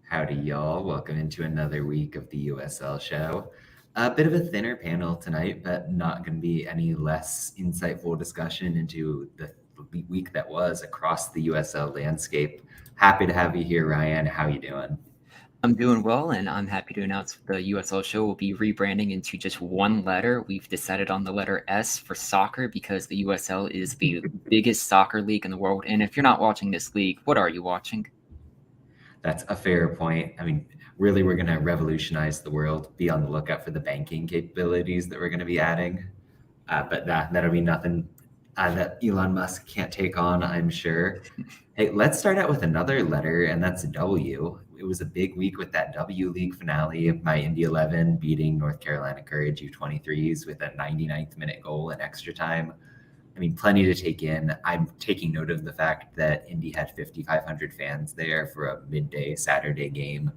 Howdy, y'all. Welcome into another week of the USL show. A bit of a thinner panel tonight, but not going to be any less insightful discussion into the week that was across the USL landscape. Happy to have you here, Ryan. How you doing? I'm doing well, and I'm happy to announce the USL show will be rebranding into just one letter. We've decided on the letter S for soccer because the USL is the biggest soccer league in the world. And if you're not watching this league, what are you watching? That's a fair point. I mean, really, we're going to revolutionize the world. Be on the lookout for the banking capabilities that we're going to be adding. But that'll be nothing that Elon Musk can't take on, I'm sure. Hey, let's start out with another letter, and that's W. It was a big week with that W League finale of my Indy 11 beating North Carolina Courage U23s with a 99th minute goal in extra time. I mean, plenty to take in. I'm taking note of the fact that Indy had 5,500 fans there for a midday Saturday game.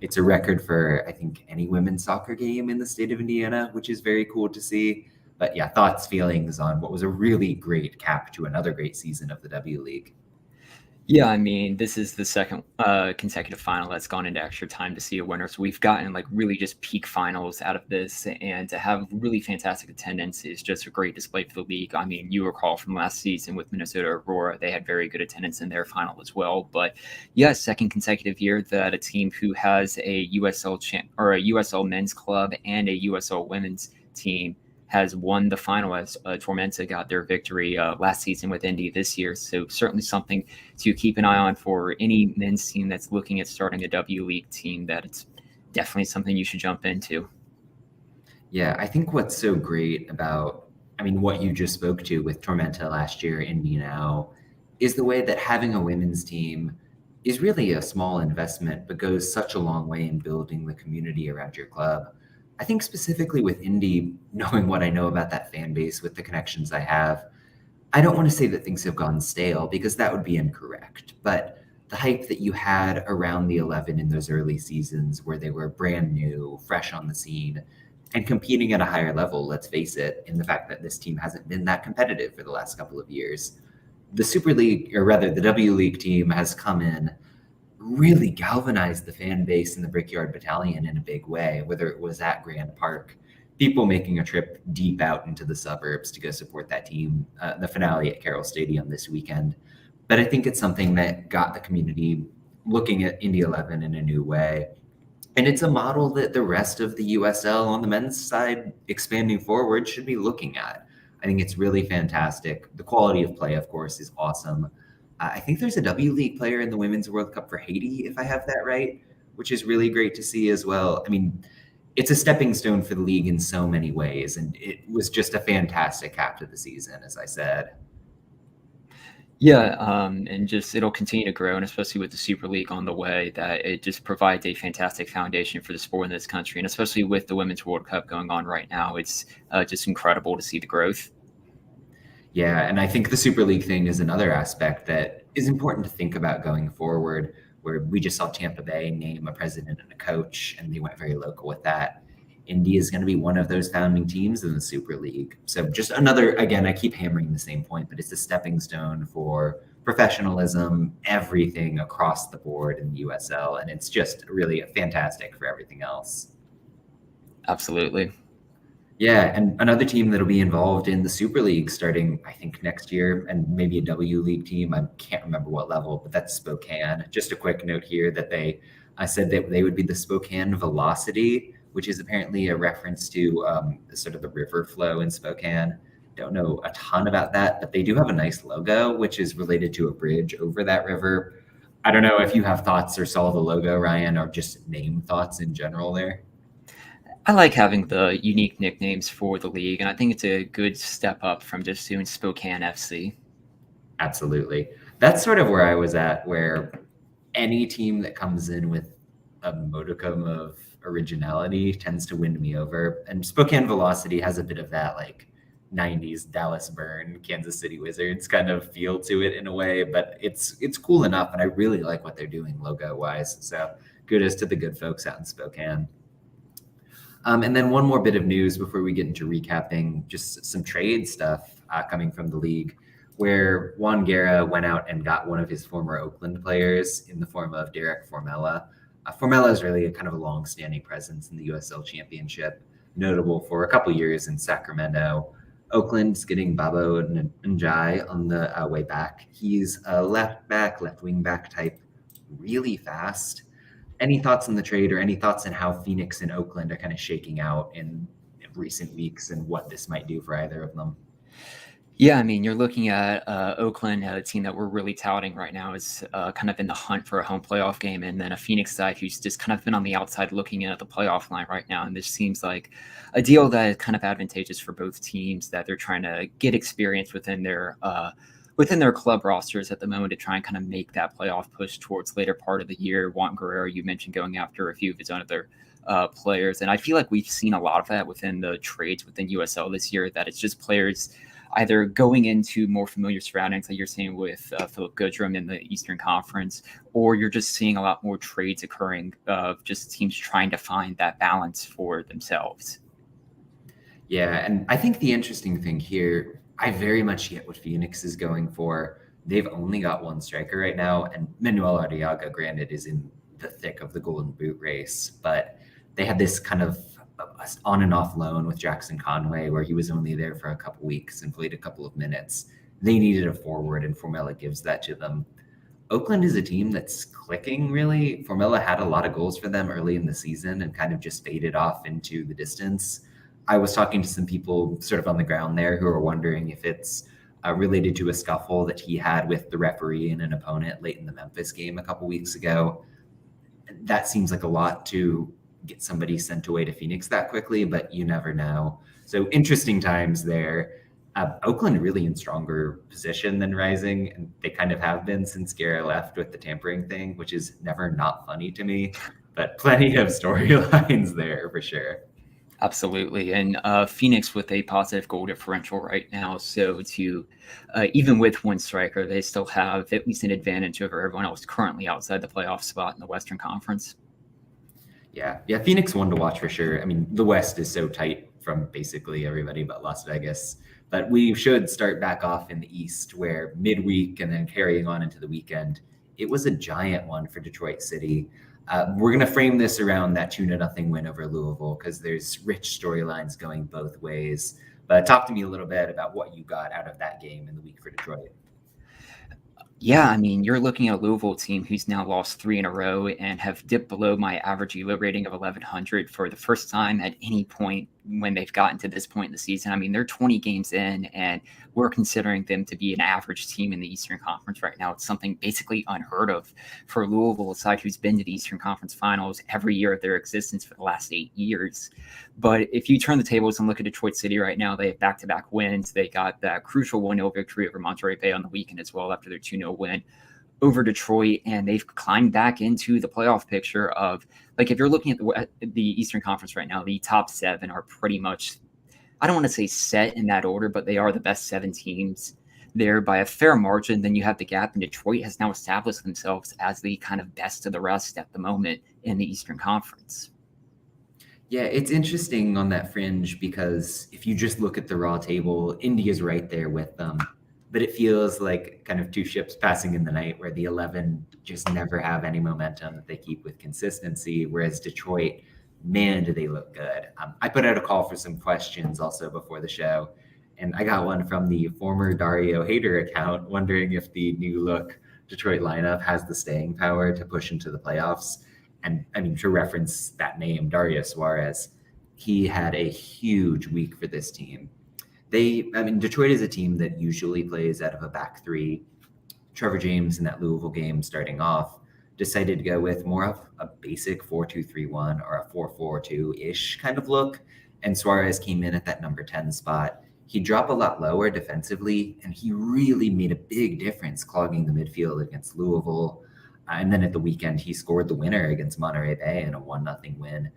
It's a record for, I think, any women's soccer game in the state of Indiana, which is very cool to see. But yeah, thoughts, feelings on what was a really great cap to another great season of the W League. Yeah, I mean, this is the second consecutive final that's gone into extra time to see a winner. So we've gotten like really just peak finals out of this, and to have really fantastic attendance is just a great display for the league. I mean, you recall from last season with Minnesota Aurora, they had very good attendance in their final as well. But yeah, second consecutive year that a team who has a USL or a USL men's club and a USL women's team has won the final as Tormenta got their victory last season with Indy this year. So certainly something to keep an eye on for any men's team that's looking at starting a W League team. That it's definitely something you should jump into. Yeah, I think what's so great about, I mean, what you just spoke to with Tormenta last year, Indy now, is the way that having a women's team is really a small investment, but goes such a long way in building the community around your club. I think specifically with Indy, knowing what I know about that fan base with the connections I have, I don't want to say that things have gone stale because that would be incorrect. But the hype that you had around the 11 in those early seasons where they were brand new, fresh on the scene, and competing at a higher level, let's face it, in the fact that this team hasn't been that competitive for the last couple of years. The Super League, or rather the W League team, has come in, really galvanized the fan base in the Brickyard Battalion in a big way, whether it was at Grand Park, people making a trip deep out into the suburbs to go support that team, the finale at Carroll Stadium this weekend. But I think it's something that got the community looking at Indy 11 in a new way. And it's a model that the rest of the USL on the men's side, expanding forward, should be looking at. I think it's really fantastic. The quality of play, of course, is awesome. I think there's a W League player in the Women's World Cup for Haiti, if I have that right, which is really great to see as well. I mean, it's a stepping stone for the league in so many ways, and it was just a fantastic cap to the season, as I said. Yeah, and just it'll continue to grow, and especially with the Super League on the way, that it just provides a fantastic foundation for the sport in this country, and especially with the Women's World Cup going on right now, it's just incredible to see the growth. Yeah, and I think the Super League thing is another aspect that is important to think about going forward, where we just saw Tampa Bay name a president and a coach, and they went very local with that. Indy is going to be one of those founding teams in the Super League. So just another, again, I keep hammering the same point, but it's a stepping stone for professionalism, everything across the board in the USL, and it's just really fantastic for everything else. Absolutely. Yeah, and another team that'll be involved in the Super League starting, I think, next year, and maybe a W League team. I can't remember what level, but that's Spokane. Just a quick note here that I said that they would be the Spokane Velocity, which is apparently a reference to sort of the river flow in Spokane. Don't know a ton about that, but they do have a nice logo, which is related to a bridge over that river. I don't know if you have thoughts or saw the logo, Ryan, or just name thoughts in general there. I like having the unique nicknames for the league, and I think it's a good step up from just doing Spokane FC. Absolutely. That's sort of where I was at, where any team that comes in with a modicum of originality tends to win me over. And Spokane Velocity has a bit of that like 90s Dallas Burn, Kansas City Wizards kind of feel to it in a way, but it's cool enough, and I really like what they're doing logo wise. So kudos to the good folks out in Spokane. And then one more bit of news before we get into recapping, just some trade stuff coming from the league, where Juan Guerra went out and got one of his former Oakland players in the form of Derek Formella. Formella is really a kind of a long-standing presence in the USL Championship, notable for a couple years in Sacramento. Oakland's getting Babo Njai on the way back. He's a left back, left wing back type, really fast. Any thoughts on the trade or any thoughts on how Phoenix and Oakland are kind of shaking out in recent weeks and what this might do for either of them? Yeah, I mean, you're looking at Oakland, a team that we're really touting right now is kind of in the hunt for a home playoff game, and then a Phoenix side who's just kind of been on the outside looking in at the playoff line right now. And this seems like a deal that is kind of advantageous for both teams, that they're trying to get experience within their club rosters at the moment to try and kind of make that playoff push towards later part of the year. Juan Guerrero, you mentioned going after a few of his own other players, and I feel like we've seen a lot of that within the trades within USL this year. That it's just players either going into more familiar surroundings, like you're saying with Philip Goodrum in the Eastern Conference, or you're just seeing a lot more trades occurring of just teams trying to find that balance for themselves. Yeah, and I think the interesting thing here, I very much get what Phoenix is going for. They've only got one striker right now, and Manuel Arriaga, granted, is in the thick of the Golden Boot race, but they had this kind of on and off loan with Jackson Conway where he was only there for a couple weeks and played a couple of minutes. They needed a forward, and Formella gives that to them. Oakland is a team that's clicking, really. Formella had a lot of goals for them early in the season and kind of just faded off into the distance. I was talking to some people sort of on the ground there who are wondering if it's related to a scuffle that he had with the referee and an opponent late in the Memphis game a couple weeks ago. That seems like a lot to get somebody sent away to Phoenix that quickly, but you never know. So interesting times there. Oakland really in stronger position than Rising, and they kind of have been since Guerra left with the tampering thing, which is never not funny to me, but plenty of storylines there for sure. Absolutely. And Phoenix with a positive goal differential right now. So to even with one striker, they still have at least an advantage over everyone else currently outside the playoff spot in the Western Conference. Yeah. Phoenix one to watch for sure. I mean, the West is so tight from basically everybody but Las Vegas. But we should start back off in the East, where midweek and then carrying on into the weekend, it was a giant one for Detroit City. We're going to frame this around that 2-0 win over Louisville because there's rich storylines going both ways. But talk to me a little bit about what you got out of that game in the week for Detroit. Yeah, I mean, you're looking at a Louisville team who's now lost 3 in a row and have dipped below my average ELO rating of 1,100 for the first time at any point when they've gotten to this point in the season. I mean, they're 20 games in, and we're considering them to be an average team in the Eastern Conference right now. It's something basically unheard of for Louisville, a side who's been to the Eastern Conference Finals every year of their existence for the last 8 years. But if you turn the tables and look at Detroit City right now, they have back-to-back wins. They got that crucial 1-0 victory over Monterey Bay on the weekend as well after their 2-0 win over Detroit, and they've climbed back into the playoff picture of, like, if you're looking at the Eastern Conference right now, the top 7 are pretty much, I don't want to say set in that order, but they are the best 7 teams there by a fair margin. Then you have the gap, and Detroit has now established themselves as the kind of best of the rest at the moment in the Eastern Conference. Yeah, it's interesting on that fringe because if you just look at the raw table, India's right there with them. But it feels like kind of two ships passing in the night where the 11 just never have any momentum that they keep with consistency, whereas Detroit, man, do they look good. I put out a call for some questions also before the show, and I got one from the former Dario Hader account wondering if the new look Detroit lineup has the staying power to push into the playoffs. And I mean, to reference that name, Dario Suarez, he had a huge week for this team. Detroit is a team that usually plays out of a back three. Trevor James in that Louisville game starting off decided to go with more of a basic 4-2-3-1 or a 4-4-2-ish kind of look. And Suarez came in at that number 10 spot. He dropped a lot lower defensively, and he really made a big difference clogging the midfield against Louisville. And then at the weekend, he scored the winner against Monterey Bay in a 1-0 win.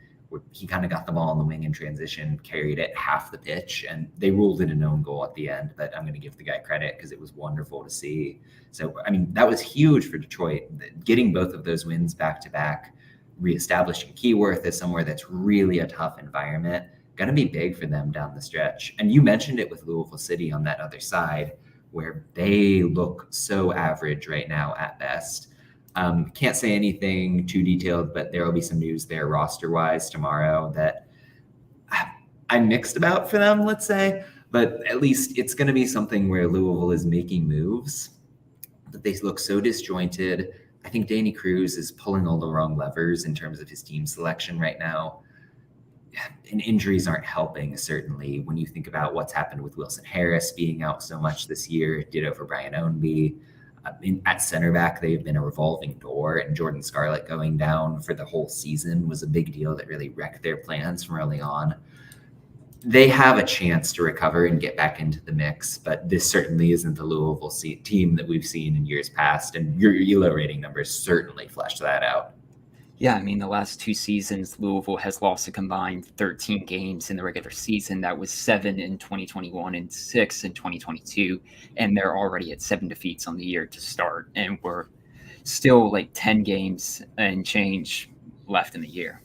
He kind of got the ball on the wing in transition, carried it half the pitch, and they ruled it a known goal at the end. But I'm going to give the guy credit because it was wonderful to see. So, I mean, that was huge for Detroit. Getting both of those wins back to back, reestablishing Keyworth as somewhere that's really a tough environment, going to be big for them down the stretch. And you mentioned it with Louisville City on that other side, where they look so average right now at best. Can't say anything too detailed, but there will be some news there roster-wise tomorrow that I'm mixed about for them, let's say. But at least it's going to be something where Louisville is making moves, but they look so disjointed. I think Danny Cruz is pulling all the wrong levers in terms of his team selection right now. And injuries aren't helping, certainly, when you think about what's happened with Wilson Harris being out so much this year, ditto for Brian Ownby. At center back, they've been a revolving door, and Jordan Scarlett going down for the whole season was a big deal that really wrecked their plans from early on. They have a chance to recover and get back into the mix, but this certainly isn't the Louisville team that we've seen in years past, and your ELO rating numbers certainly flesh that out. Yeah, I mean, the last 2 seasons, Louisville has lost a combined 13 games in the regular season. That was 7 in 2021 and 6 in 2022. And they're already at 7 defeats on the year to start. And we're still like 10 games and change left in the year.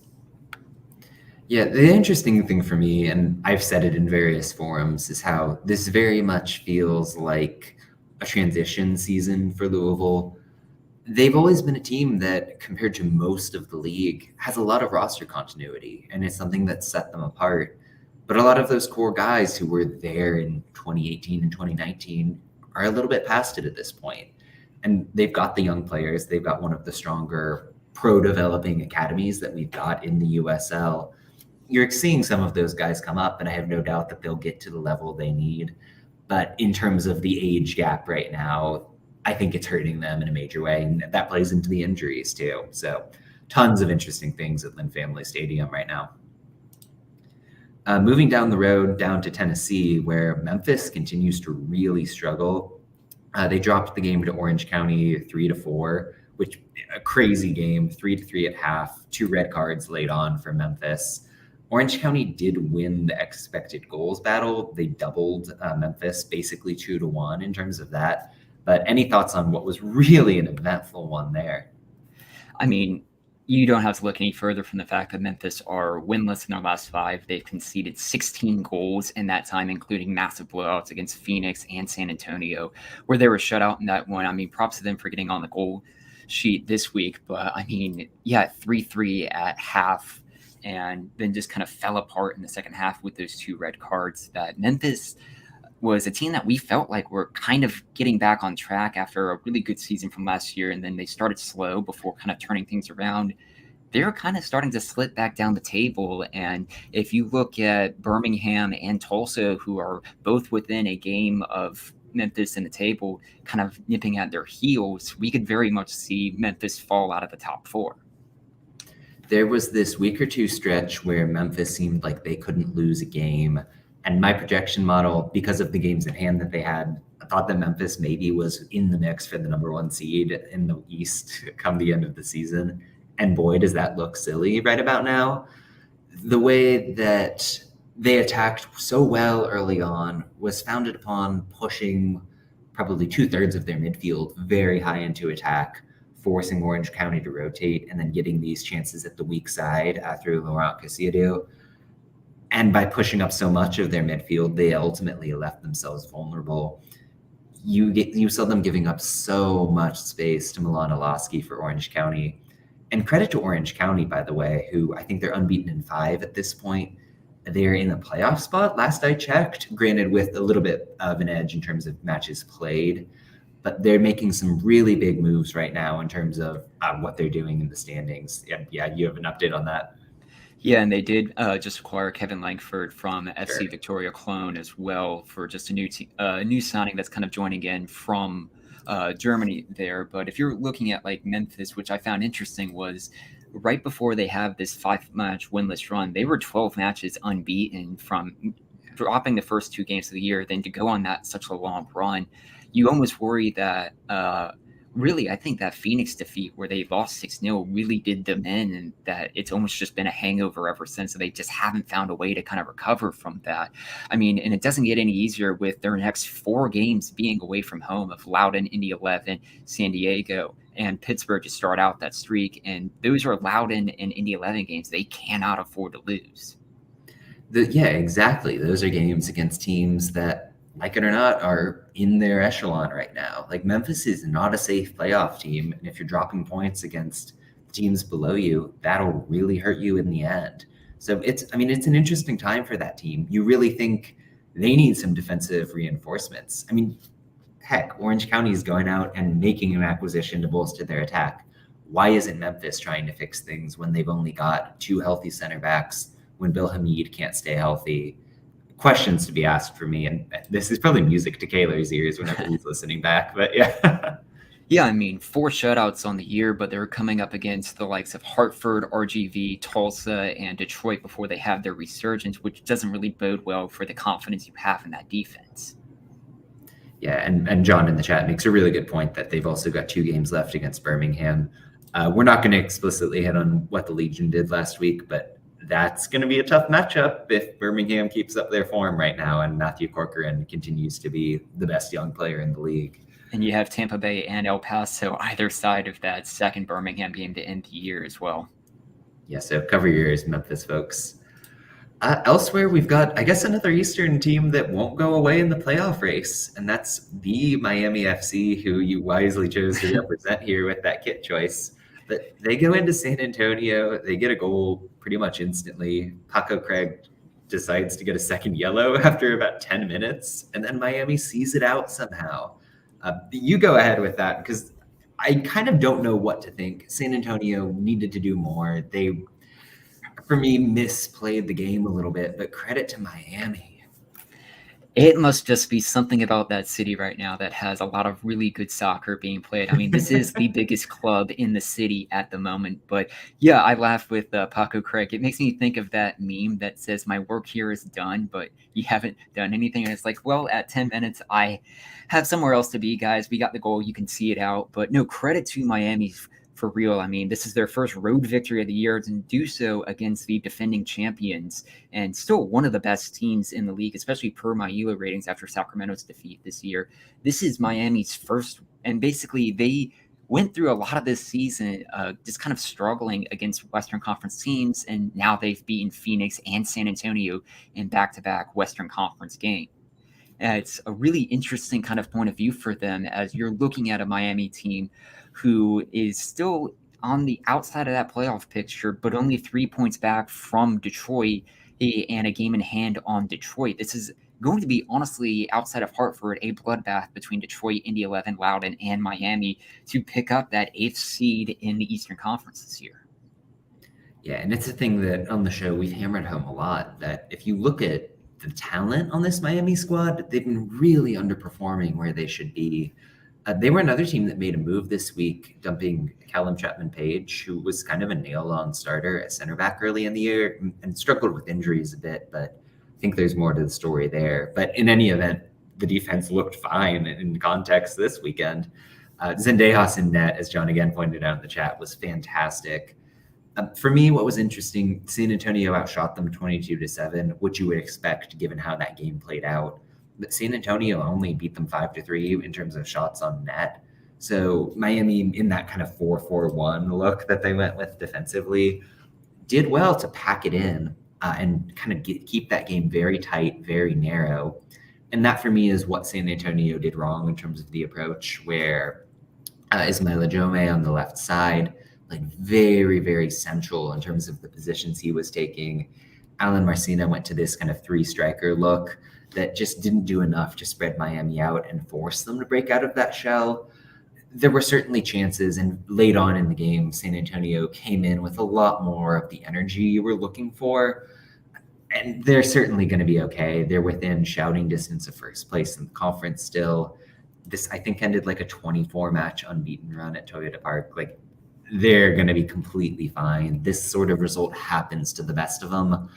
Yeah, the interesting thing for me, and I've said it in various forums, is how this very much feels like a transition season for Louisville. They've always been a team that, compared to most of the league, has a lot of roster continuity, and it's something that set them apart. But a lot of those core guys who were there in 2018 and 2019 are a little bit past it at this point. And they've got the young players. They've got one of the stronger pro-developing academies that we've got in the USL. You're seeing some of those guys come up, and I have no doubt that they'll get to the level they need. But in terms of the age gap right now, I think it's hurting them in a major way, and that plays into the injuries too. So tons of interesting things at Lynn Family Stadium right now. Moving down the road down to Tennessee, where Memphis continues to really struggle. They dropped the game to Orange County 3-4, which a crazy game, 3-3 at half, 2 red cards laid on for Memphis. Orange County did win the expected goals battle. They doubled Memphis basically 2-1 in terms of that. But any thoughts on what was really an eventful one there? I mean, you don't have to look any further from the fact that Memphis are winless in their last 5. They've conceded 16 goals in that time, including massive blowouts against Phoenix and San Antonio, where they were shut out in that one. I mean, props to them for getting on the goal sheet this week. But, I mean, yeah, 3-3 at half, and then just kind of fell apart in the second half with those 2 red cards. That Memphis was a team that we felt like were kind of getting back on track after a really good season from last year, and then they started slow before kind of turning things around. They're kind of starting to slip back down the table, and if you look at Birmingham and Tulsa, who are both within a game of Memphis in the table, kind of nipping at their heels, we could very much see Memphis fall out of the top 4. There was this week or 2 stretch where Memphis seemed like they couldn't lose a game. And my projection model, because of the games at hand that they had, I thought that Memphis maybe was in the mix for the number 1 seed in the East come the end of the season. And boy, does that look silly right about now. The way that they attacked so well early on was founded upon pushing probably 2/3 of their midfield very high into attack, forcing Orange County to rotate, and then getting these chances at the weak side through Laurent Cassidio. And by pushing up so much of their midfield, they ultimately left themselves vulnerable. You saw them giving up so much space to Milan Olaski for Orange County. And credit to Orange County, by the way, who I think they're unbeaten in 5 at this point. They're in a playoff spot, last I checked, granted with a little bit of an edge in terms of matches played. But they're making some really big moves right now in terms of what they're doing in the standings. Yeah, you have an update on that? Yeah, and they did just acquire Kevin Langford from FC Victoria Cologne as well for just a new signing that's kind of joining in from Germany there. But if you're looking at like Memphis, which I found interesting, was right before they have this 5-match winless run, they were 12 matches unbeaten from dropping the first 2 games of the year. Then to go on that such a long run, you almost worry that really, I think that Phoenix defeat where they lost 6-0 really did them in, and that it's almost just been a hangover ever since. So they just haven't found a way to kind of recover from that. I mean, and it doesn't get any easier with their next 4 games being away from home of Loudoun, Indy 11, San Diego, and Pittsburgh to start out that streak. And those are Loudoun and Indy 11 games they cannot afford to lose. Yeah, exactly. Those are games against teams that like it or not, are in their echelon right now. Like Memphis is not a safe playoff team, and if you're dropping points against teams below you, that'll really hurt you in the end. So it's an interesting time for that team. You really think they need some defensive reinforcements. I mean, heck, Orange County is going out and making an acquisition to bolster their attack. Why isn't Memphis trying to fix things when they've only got two healthy center backs, when Bill Hamid can't stay healthy? Questions to be asked for me, and this is probably music to Kaylor's ears whenever he's listening back, but yeah. Yeah, I mean, 4 shutouts on the year, but they're coming up against the likes of Hartford, RGV, Tulsa, and Detroit before they have their resurgence, which doesn't really bode well for the confidence you have in that defense. Yeah, and John in the chat makes a really good point that they've also got 2 games left against Birmingham. We're not going to explicitly hit on what the Legion did last week, but that's going to be a tough matchup if Birmingham keeps up their form right now and Matthew Corcoran continues to be the best young player in the league. And you have Tampa Bay and El Paso either side of that second Birmingham game to end the year as well. Yeah, so cover your ears, Memphis folks. Elsewhere, we've got, I guess, another Eastern team that won't go away in the playoff race, and that's the Miami FC, who you wisely chose to represent here with that kit choice. But they go into San Antonio, they get a goal pretty much instantly. Paco Craig decides to get a second yellow after about 10 minutes, and then Miami sees it out somehow. You go ahead with that, because I kind of don't know what to think. San Antonio needed to do more. They, for me, misplayed the game a little bit, but credit to Miami. It must just be something about that city right now that has a lot of really good soccer being played. I mean, this is the biggest club in the city at the moment. But yeah, I laugh with Paco Craig. It makes me think of that meme that says, "My work here is done, but you haven't done anything." And it's like, well, at 10 minutes, I have somewhere else to be, guys. We got the goal. You can see it out. But no, credit to Miami for real. I mean, this is their first road victory of the year and do so against the defending champions and still one of the best teams in the league, especially per my EULA ratings after Sacramento's defeat this year. This is Miami's first, and basically they went through a lot of this season just kind of struggling against Western Conference teams, and now they've beaten Phoenix and San Antonio in back-to-back Western Conference games. It's a really interesting kind of point of view for them as you're looking at a Miami team who is still on the outside of that playoff picture, but only 3 points back from Detroit and a game in hand on Detroit. This is going to be, honestly, outside of Hartford, a bloodbath between Detroit, Indy 11, Loudoun, and Miami to pick up that 8th seed in the Eastern Conference this year. Yeah, and it's a thing that on the show we've hammered home a lot, that if you look at the talent on this Miami squad, they've been really underperforming where they should be. They were another team that made a move this week, dumping Callum Chapman-Page, who was kind of a nailed-on starter at center back early in the year and struggled with injuries a bit, but I think there's more to the story there. But in any event, the defense looked fine in context this weekend. Zendejas in net, as John again pointed out in the chat, was fantastic. For me, what was interesting, San Antonio outshot them 22-7, which you would expect given how that game played out. But San Antonio only beat them 5-3 in terms of shots on net. So Miami, in that kind of 4-4-1 look that they went with defensively, did well to pack it in and kind of keep that game very tight, very narrow. And that for me is what San Antonio did wrong in terms of the approach, where Ismaila Jome on the left side, like very, very central in terms of the positions he was taking. Alan Marcina went to this kind of 3-striker look that just didn't do enough to spread Miami out and force them to break out of that shell. There were certainly chances, and late on in the game, San Antonio came in with a lot more of the energy you were looking for, and they're certainly going to be okay. They're within shouting distance of first place in the conference still. This, I think, ended like a 24-match unbeaten run at Toyota Park. Like, they're going to be completely fine. This sort of result happens to the best of them.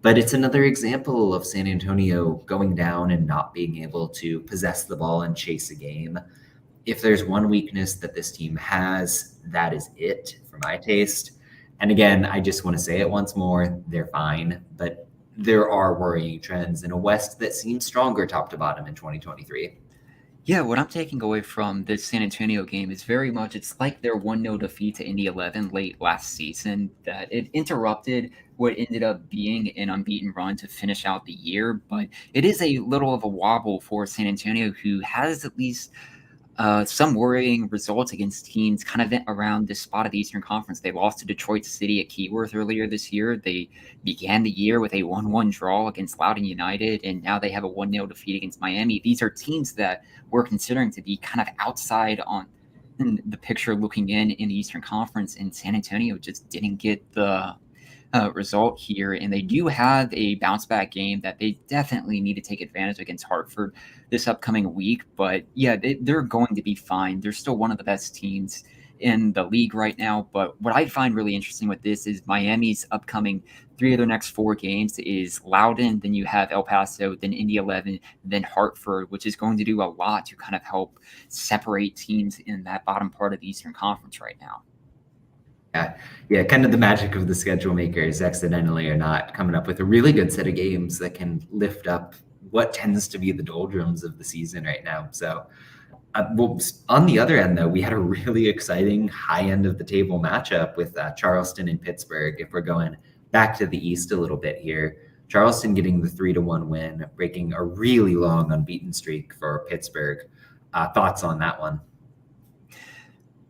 But it's another example of San Antonio going down and not being able to possess the ball and chase a game. If there's one weakness that this team has, that is it for my taste. And again, I just want to say it once more, they're fine. But there are worrying trends in a West that seems stronger top to bottom in 2023. Yeah, what I'm taking away from this San Antonio game is very much it's like their 1-0 defeat to Indy 11 late last season, that it interrupted what ended up being an unbeaten run to finish out the year. But it is a little of a wobble for San Antonio, who has at least some worrying results against teams kind of around this spot of the Eastern Conference. They lost to Detroit City at Keyworth earlier this year. They began the year with a 1-1 draw against Loudoun United, and now they have a 1-0 defeat against Miami. These are teams that we're considering to be kind of outside on in the picture looking in the Eastern Conference, and San Antonio just didn't get the result here, and they do have a bounce back game that they definitely need to take advantage against Hartford this upcoming week. But yeah, they're going to be fine. They're still one of the best teams in the league right now. But what I find really interesting with this is Miami's upcoming three of their next four games is Loudoun, then you have El Paso, then Indy 11, then Hartford, which is going to do a lot to kind of help separate teams in that bottom part of the Eastern Conference right now. Yeah, yeah, kind of the magic of the schedule makers, accidentally or not, coming up with a really good set of games that can lift up what tends to be the doldrums of the season right now. So, well, on the other end, though, we had a really exciting high end of the table matchup with Charleston and Pittsburgh. If we're going back to the East a little bit here, Charleston getting the 3-1 win, breaking a really long unbeaten streak for Pittsburgh. Thoughts on that one?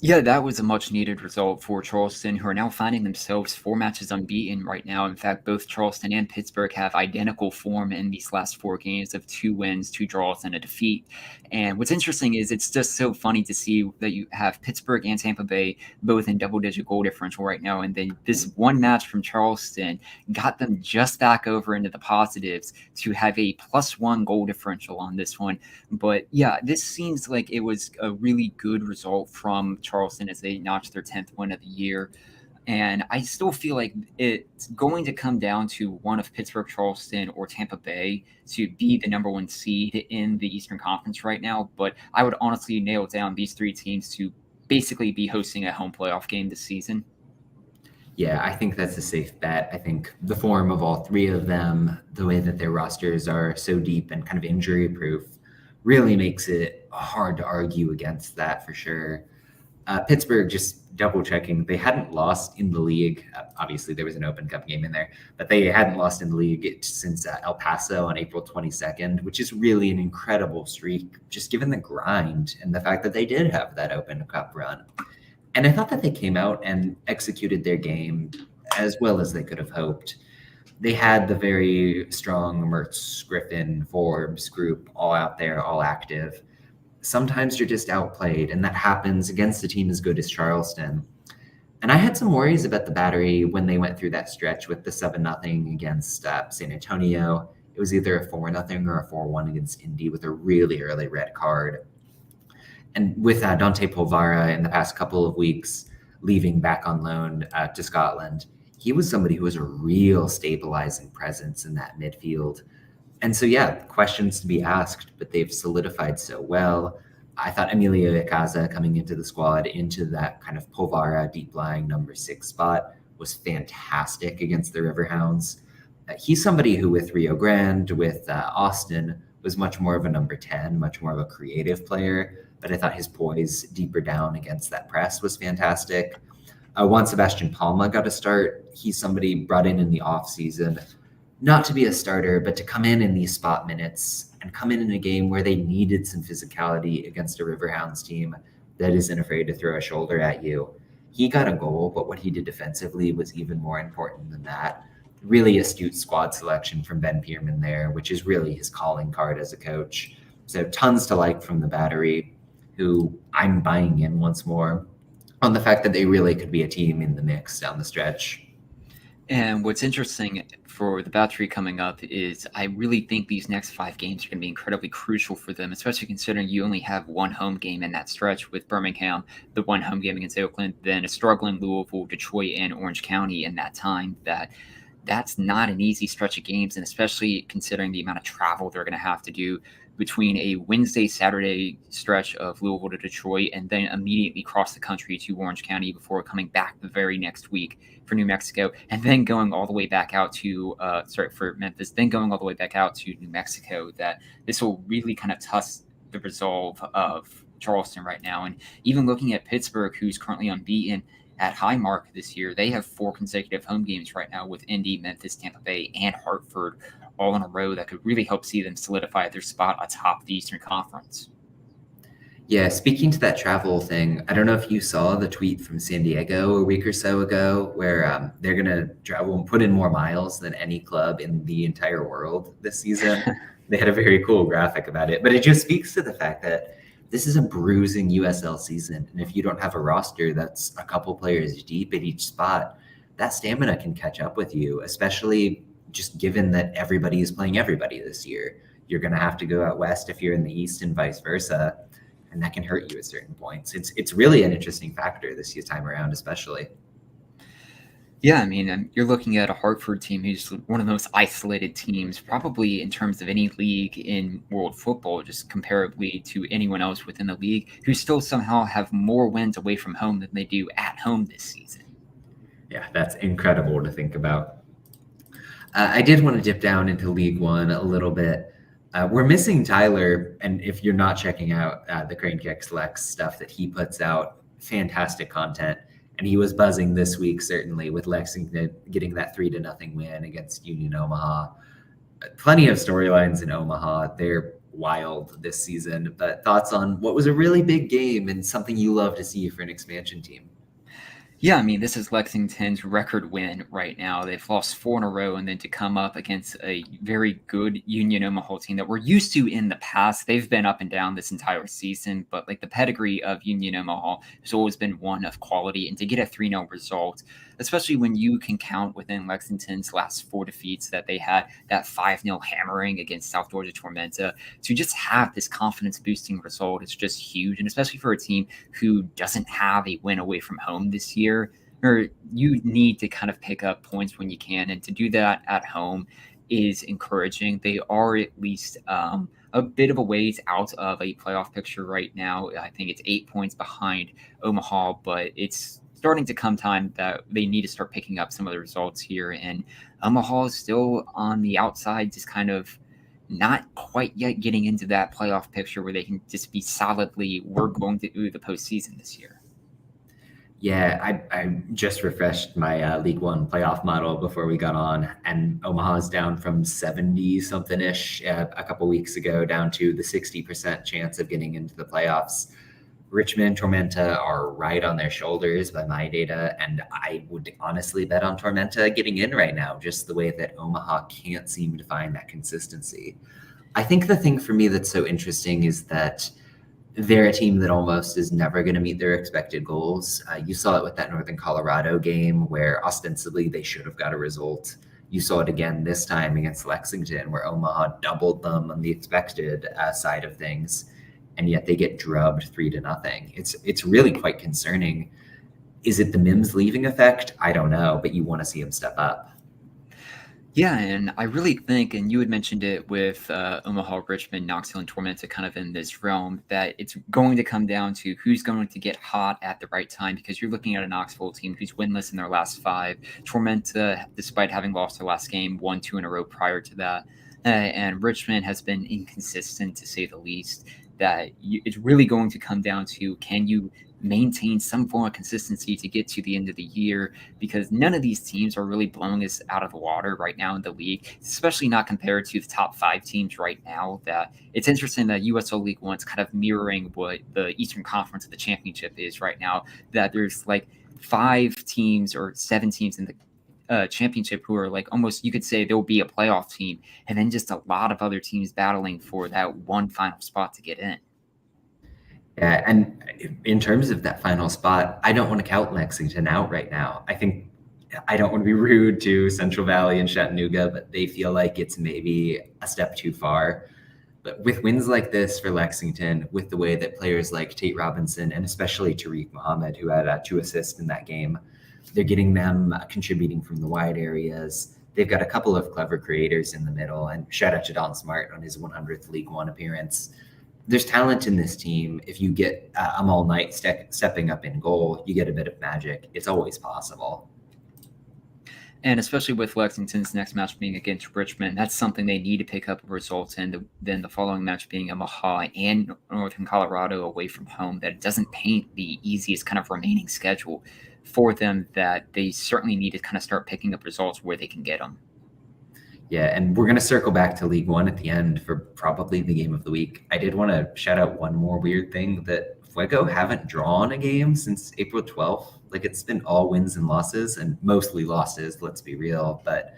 Yeah, that was a much needed result for Charleston, who are now finding themselves 4 matches unbeaten right now. In fact, both Charleston and Pittsburgh have identical form in these last 4 games of 2 wins, 2 draws, and a defeat. And what's interesting is it's just so funny to see that you have Pittsburgh and Tampa Bay both in double-digit goal differential right now. And then this one match from Charleston got them just back over into the positives to have a +1 goal differential on this one. But yeah, this seems like it was a really good result from Charleston as they notched their 10th win of the year. And I still feel like it's going to come down to one of Pittsburgh, Charleston, or Tampa Bay to be the number one seed in the Eastern Conference right now. But I would honestly nail down these three teams to basically be hosting a home playoff game this season. Yeah, I think that's a safe bet. I think the form of all three of them, the way that their rosters are so deep and kind of injury proof, really makes it hard to argue against that for sure. Pittsburgh, just double checking, they hadn't lost in the league. Obviously, there was an Open Cup game in there, but they hadn't lost in the league since El Paso on April 22nd, which is really an incredible streak, just given the grind and the fact that they did have that Open Cup run. And I thought that they came out and executed their game as well as they could have hoped. They had the very strong Mertz, Griffin, Forbes group all out there, all active. Sometimes you're just outplayed, and that happens against a team as good as Charleston. And I had some worries about the Battery when they went through that stretch with the 7-0 against San Antonio. It was either a 4-0 or a 4-1 against Indy with a really early red card. And with Dante Polvara in the past couple of weeks leaving back on loan to Scotland, he was somebody who was a real stabilizing presence in that midfield. And so, yeah, questions to be asked, but they've solidified so well. I thought Emilio Icaza coming into the squad, into that kind of Polvara deep lying number 6 spot, was fantastic against the Riverhounds. He's somebody who, with Rio Grande, with Austin, was much more of a number 10, much more of a creative player. But I thought his poise deeper down against that press was fantastic. Juan Sebastian Palma got a start. He's somebody brought in the offseason, not to be a starter, but to come in these spot minutes and come in a game where they needed some physicality against a Riverhounds team that isn't afraid to throw a shoulder at you. He got a goal, but what he did defensively was even more important than that. Really astute squad selection from Ben Pierman there, which is really his calling card as a coach. So tons to like from the Battery, who I'm buying in once more on the fact that they really could be a team in the mix down the stretch. And what's interesting for the Battery coming up is I really think these next 5 games are going to be incredibly crucial for them, especially considering you only have one home game in that stretch with Birmingham, the one home game against Oakland, then a struggling Louisville, Detroit, and Orange County in that time. That's not an easy stretch of games, and especially considering the amount of travel they're going to have to do between a Wednesday, Saturday stretch of Louisville to Detroit, and then immediately cross the country to Orange County before coming back the very next week for New Mexico, and then going all the way back out to, for Memphis, then going all the way back out to New Mexico. That this will really kind of the resolve of Charleston right now. And even looking at Pittsburgh, who's currently unbeaten at high mark this year, they have 4 consecutive home games right now with Indy, Memphis, Tampa Bay, and Hartford all in a row that could really help see them solidify their spot atop the Eastern Conference. Yeah, speaking to that travel thing, I don't know if you saw the tweet from San Diego a week or so ago where they're going to travel and put in more miles than any club in the entire world this season. They had a very cool graphic about it, but it just speaks to the fact that this is a bruising USL season. And if you don't have a roster that's a couple players deep at each spot, that stamina can catch up with you, especially just given that everybody is playing everybody this year. You're going to have to go out west if you're in the East and vice versa, and that can hurt you at certain points. It's really an interesting factor this year's time around, especially. Yeah, I mean, you're looking at a Hartford team who's one of the most isolated teams, probably in terms of any league in world football, just comparably to anyone else within the league, who still somehow have more wins away from home than they do at home this season. Yeah, that's incredible to think about. I did want to dip down into League One a little bit. We're missing Tyler, and if you're not checking out the Crane Kicks Lex stuff that he puts out, fantastic content. And he was buzzing this week, certainly, with Lexington getting that 3-0 win against Union Omaha. Plenty of storylines in Omaha. They're wild this season. But thoughts on what was a really big game and something you love to see for an expansion team? Yeah, I mean, this is Lexington's record win right now. They've lost 4 in a row, and then to come up against a very good Union Omaha team that we're used to in the past. They've been up and down this entire season, but like the pedigree of Union Omaha has always been one of quality. And to get a 3-0 result, especially when you can count within Lexington's last 4 defeats that they had that 5-0 hammering against South Georgia Tormenta, to just have this confidence boosting result is just huge. And especially for a team who doesn't have a win away from home this year, or you need to kind of pick up points when you can. And to do that at home is encouraging. They are at least a bit of a ways out of a playoff picture right now. I think it's 8 points behind Omaha, but it's starting to come time that they need to start picking up some of the results here. And Omaha is still on the outside, just kind of not quite yet getting into that playoff picture where they can just be solidly, we're going to do the postseason this year. Yeah, I just refreshed my League One playoff model before we got on, and Omaha's down from 70-something-ish a couple weeks ago down to the 60% chance of getting into the playoffs. Richmond, Tormenta are right on their shoulders by my data, and I would honestly bet on Tormenta getting in right now, just the way that Omaha can't seem to find that consistency. I think the thing for me that's so interesting is that they're a team that almost is never going to meet their expected goals. You saw it with that Northern Colorado game where ostensibly they should have got a result. You saw it again this time against Lexington where Omaha doubled them on the expected side of things, and yet they get drubbed 3-0. It's really quite concerning. Is it the Mims leaving effect? I don't know, but you want to see him step up. Yeah, and I really think, and you had mentioned it with Omaha, Richmond, Knoxville, and Tormenta kind of in this realm, that it's going to come down to who's going to get hot at the right time, because you're looking at a Knoxville team who's winless in their last 5. Tormenta, despite having lost their last game, won 2 in a row prior to that. And Richmond has been inconsistent, to say the least. That it's really going to come down to, can you maintain some form of consistency to get to the end of the year, because none of these teams are really blowing us out of the water right now in the league, especially not compared to the top 5 teams right now. That it's interesting that USL League One's kind of mirroring what the Eastern Conference of the Championship is right now, that there's like 5 teams or 7 teams in the championship who are like, almost, you could say there will be a playoff team, and then just a lot of other teams battling for that one final spot to get in. Yeah, and in terms of that final spot, I don't want to count Lexington out right now. I don't want to be rude to Central Valley and Chattanooga, but they feel like it's maybe a step too far. But with wins like this for Lexington, with the way that players like Tate Robinson and especially Tariq Muhammad, who had 2 assists in that game, they're getting them contributing from the wide areas. They've got a couple of clever creators in the middle, and shout out to Don Smart on his 100th League One appearance. There's talent in this team. If you get Amal Knight stepping up in goal, you get a bit of magic. It's always possible. And especially with Lexington's next match being against Richmond, that's something they need to pick up results in. Then the following match being Omaha and Northern Colorado away from home, that doesn't paint the easiest kind of remaining schedule for them, that they certainly need to kind of start picking up results where they can get them. Yeah, and we're going to circle back to League One at the end for probably the game of the week. I did want to shout out one more weird thing, that Fuego haven't drawn a game since April 12th. Like, it's been all wins and losses, and mostly losses, let's be real. But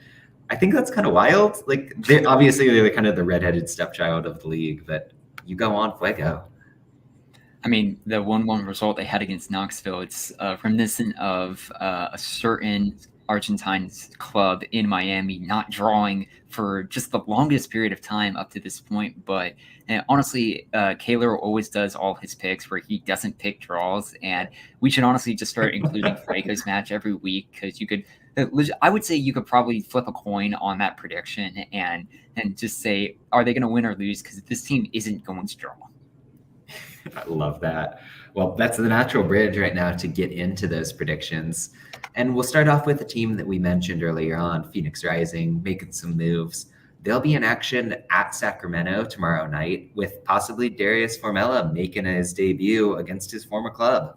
I think that's kind of wild. Like, they're kind of the redheaded stepchild of the league, but you go on Fuego. I mean, the 1-1 result they had against Knoxville, it's reminiscent of a certain Argentine club in Miami not drawing for just the longest period of time up to this point. But honestly, Kaler always does all his picks where he doesn't pick draws. And we should honestly just start including Fuego's match every week, because you could, I would say you could probably flip a coin on that prediction and just say, are they going to win or lose? Because this team isn't going to draw. I love that. Well, that's the natural bridge right now to get into those predictions. And we'll start off with a team that we mentioned earlier on, Phoenix Rising, making some moves. They'll be in action at Sacramento tomorrow night, with possibly Darius Formella making his debut against his former club.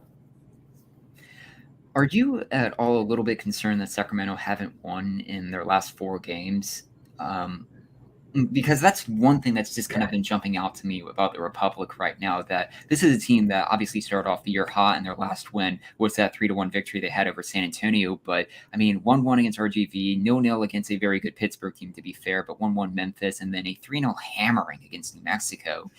Are you at all a little bit concerned that Sacramento haven't won in their last 4 games? Because that's one thing that's just kind of been jumping out to me about the Republic right now, that this is a team that obviously started off the year hot, and their last win was that 3-1 victory they had over San Antonio. But I mean, 1-1 against RGV, 0-0 against a very good Pittsburgh team, to be fair, but 1-1 Memphis, and then a 3-0 hammering against New Mexico.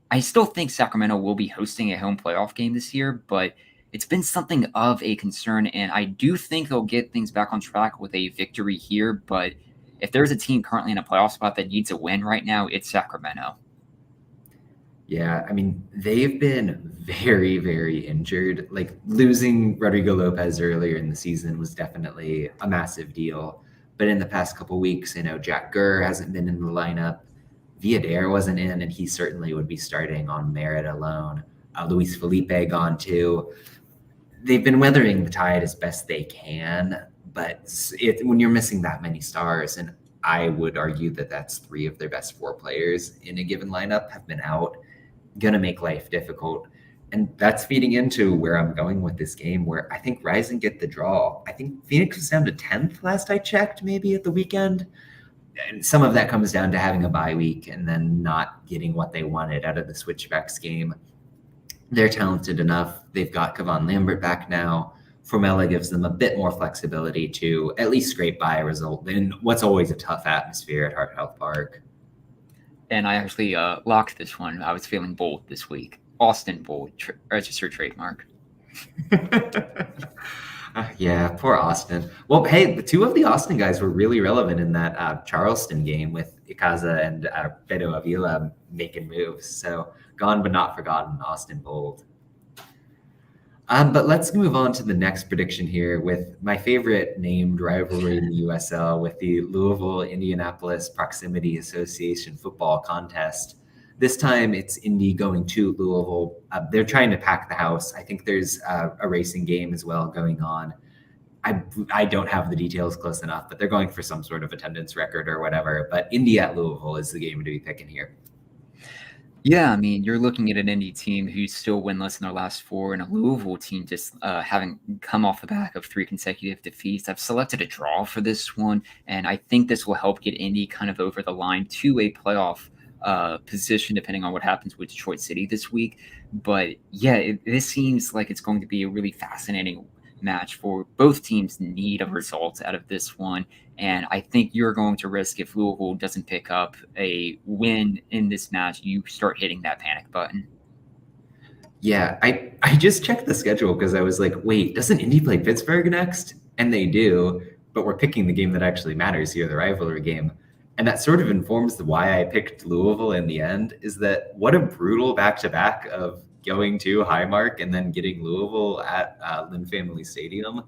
I still think Sacramento will be hosting a home playoff game this year, but it's been something of a concern, and I do think they'll get things back on track with a victory here. But if there's a team currently in a playoff spot that needs a win right now, it's Sacramento. Yeah, I mean, they've been very, very injured. Like, losing Rodrigo Lopez earlier in the season was definitely a massive deal. But in the past couple weeks, Jack Gurr hasn't been in the lineup. Villader wasn't in, and he certainly would be starting on merit alone. Luis Felipe gone too. They've been weathering the tide as best they can. But when you're missing that many stars, and I would argue that that's 3 of their best 4 players in a given lineup have been out, going to make life difficult. And that's feeding into where I'm going with this game, where I think Rising get the draw. I think Phoenix was down to 10th last I checked, maybe at the weekend. And some of that comes down to having a bye week and then not getting what they wanted out of the Switchbacks game. They're talented enough. They've got Kevon Lambert back now. Formella gives them a bit more flexibility to at least scrape by a result in what's always a tough atmosphere at Heart Health Park. And I actually locked this one. I was feeling bold this week. Austin Bold, registered trademark. Yeah, poor Austin. Well, hey, the 2 of the Austin guys were really relevant in that Charleston game, with Ikaza and Pedro Avila making moves. So gone but not forgotten, Austin Bold. But let's move on to the next prediction here with my favorite named rivalry in the USL, with the Louisville-Indianapolis Proximity Association football contest. This time it's Indy going to Louisville. They're trying to pack the house. I think there's a racing game as well going on. I don't have the details close enough, but they're going for some sort of attendance record or whatever. But Indy at Louisville is the game to be picking here. Yeah, I mean, you're looking at an Indy team who's still winless in their last 4, and a Louisville team just having come off the back of 3 consecutive defeats. I've selected a draw for this one, and I think this will help get Indy kind of over the line to a playoff position, depending on what happens with Detroit City this week. But yeah, this seems like it's going to be a really fascinating match. For both teams need a result out of this one, and I think you're going to risk, if Louisville doesn't pick up a win in this match, you start hitting that panic button. Yeah, I just checked the schedule because I was like, wait, doesn't Indy play Pittsburgh next? And they do, but we're picking the game that actually matters here, the rivalry game. And that sort of informs why I picked Louisville in the end, is that what a brutal back-to-back of going to Highmark and then getting Louisville at Lynn Family Stadium.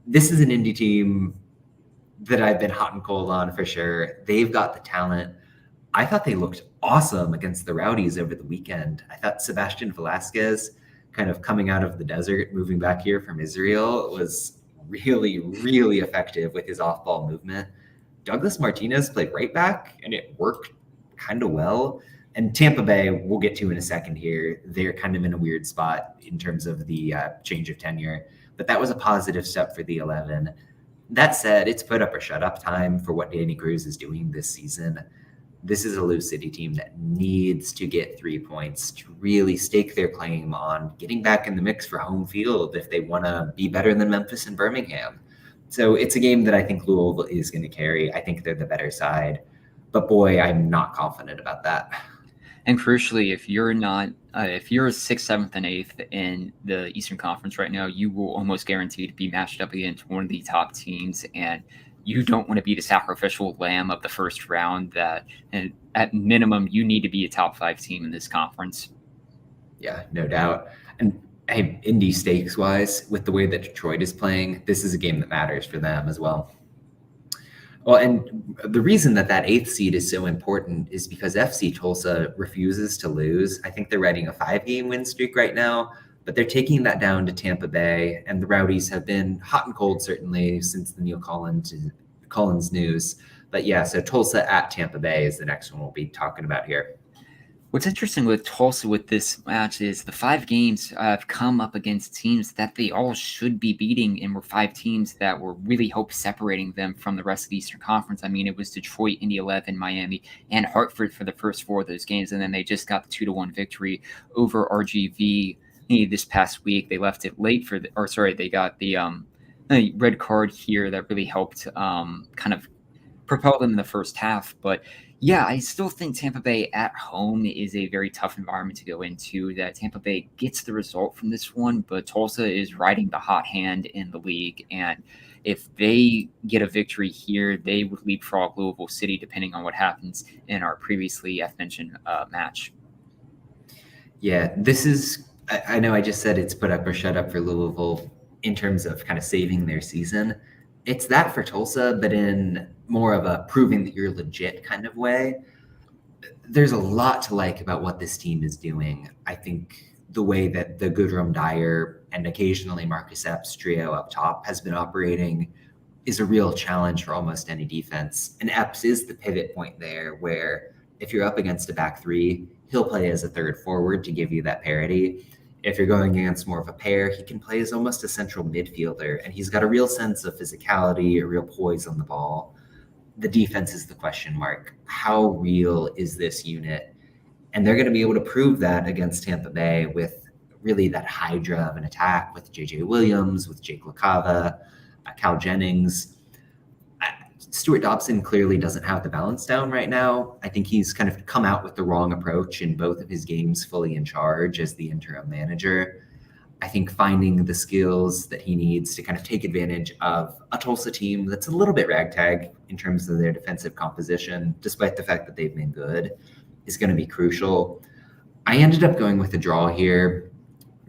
This is an Indy team that I've been hot and cold on for sure. They've got the talent. I thought they looked awesome against the Rowdies over the weekend. I thought Sebastian Velasquez, kind of coming out of the desert, moving back here from Israel, was really, really effective with his off-ball movement. Douglas Martinez played right back, and it worked kind of well. And Tampa Bay, we'll get to in a second here. They're kind of in a weird spot in terms of the change of tenure, but that was a positive step for the 11. That said, it's put up or shut up time for what Danny Cruz is doing this season. This is a Lou City team that needs to get 3 points to really stake their claim on getting back in the mix for home field if they want to be better than Memphis and Birmingham. So it's a game that I think Louisville is going to carry. I think they're the better side. But boy, I'm not confident about that. And crucially, if you're not, if you're sixth, seventh, and eighth in the Eastern Conference right now, you will almost guarantee to be matched up against one of the top teams. And you don't want to be the sacrificial lamb of the first round. That, and at minimum, you need to be a top 5 team in this conference. Yeah, no doubt. And hey, Indy stakes wise, with the way that Detroit is playing, this is a game that matters for them as well. Well, and the reason that 8th seed is so important is because FC Tulsa refuses to lose. I think they're riding a 5-game win streak right now, but they're taking that down to Tampa Bay, and the Rowdies have been hot and cold certainly since the Neil Collins news. But yeah, so Tulsa at Tampa Bay is the next one we'll be talking about here. What's interesting with Tulsa with this match is the 5 games have come up against teams that they all should be beating, and were 5 teams that were really separating them from the rest of the Eastern Conference. I mean, it was Detroit, Indy 11, Miami, and Hartford for the first 4 of those games, and then they just got the 2-1 victory over RGV this past week. They left it late for they got the red card here that really helped kind of propel them in the first half, but yeah, I still think Tampa Bay at home is a very tough environment to go into. That Tampa Bay gets the result from this one, but Tulsa is riding the hot hand in the league. And if they get a victory here, they would leapfrog Louisville City, depending on what happens in our previously mentioned match. Yeah, this is, I know I just said it's put up or shut up for Louisville in terms of kind of saving their season. It's that for Tulsa, but in more of a proving that you're legit kind of way. There's a lot to like about what this team is doing. I think the way that the Goodrum Dyer and occasionally Marcus Epps trio up top has been operating is a real challenge for almost any defense. And Epps is the pivot point there where if you're up against a back 3, he'll play as a third forward to give you that parity. If you're going against more of a pair, he can play as almost a central midfielder, and he's got a real sense of physicality, a real poise on the ball. The defense is the question mark. How real is this unit? And they're going to be able to prove that against Tampa Bay with really that hydra of an attack with J.J. Williams, with Jake LaCava, Cal Jennings. Stuart Dobson clearly doesn't have the balance down right now. I think he's kind of come out with the wrong approach in both of his games fully in charge as the interim manager. I think finding the skills that he needs to kind of take advantage of a Tulsa team that's a little bit ragtag in terms of their defensive composition, despite the fact that they've been good, is going to be crucial. I ended up going with a draw here,